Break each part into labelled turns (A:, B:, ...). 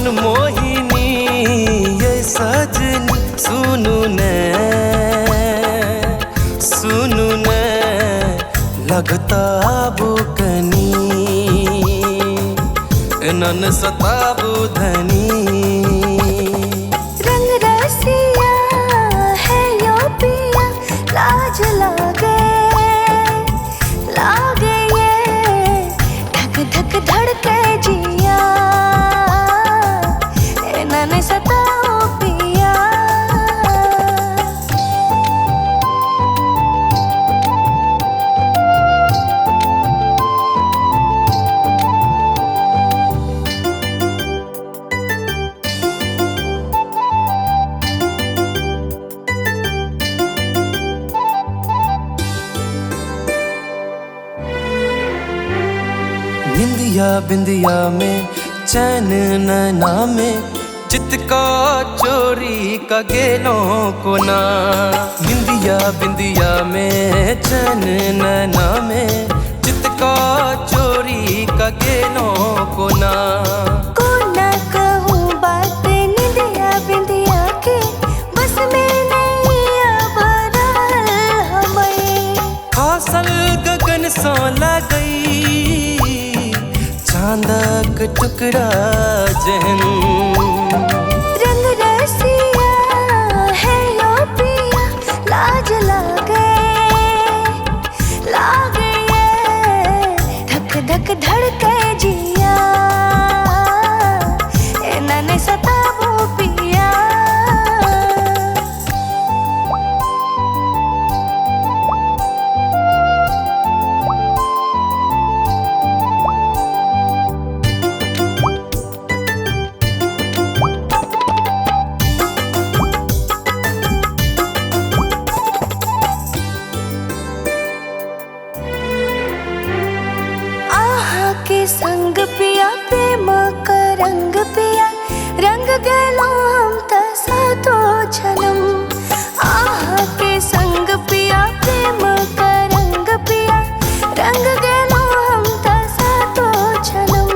A: मनमोहिनी ये सजनी सुनु ने लगता बुकनी नन सताबू धनी।
B: रंग रसिया है यो पिया लाज लागे ये धक धक धड़के जिया नन सताओ पिया।
A: निंदिया बिंदिया में चैन नैना में चित का चोरी का गेलों को ना। निंदिया बिंदिया में चैन नैना में चित का चोरी का गेलों को ना।
B: को ना कहूँ बात निंदिया बिंदिया के बस में नहीं अब हमें।
A: हासिल गगन सो गई चांदक टुकड़ा जहन।
B: रंग रसिया है यो पिया लाज लागे ये धक धक धड़के जिया नन सताबू पिया। के संग पिया प्रेम का रंग पिया रंग गेलो हम तसा तो जन्म। आहा के संग पिया प्रेम का रंग पिया रंग गेलो हम तसा तो जन्म।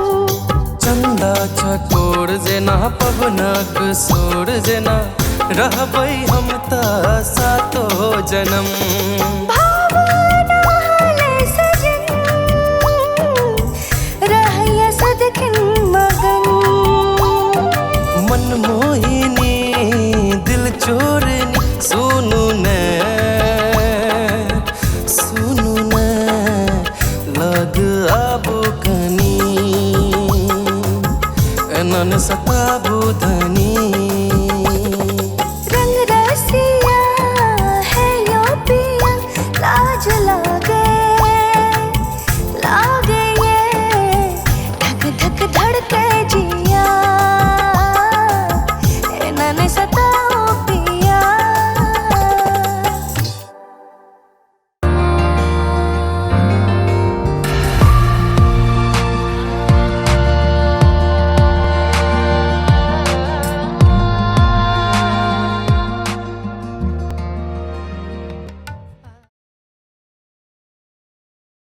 A: चंदा चकोर जेना पवनक सोर जेना रहबै हम तसा तो जन्म। मनमोहिनी दिल चोरनी सुनु ने लग आबू कनी नन सताबू धनी।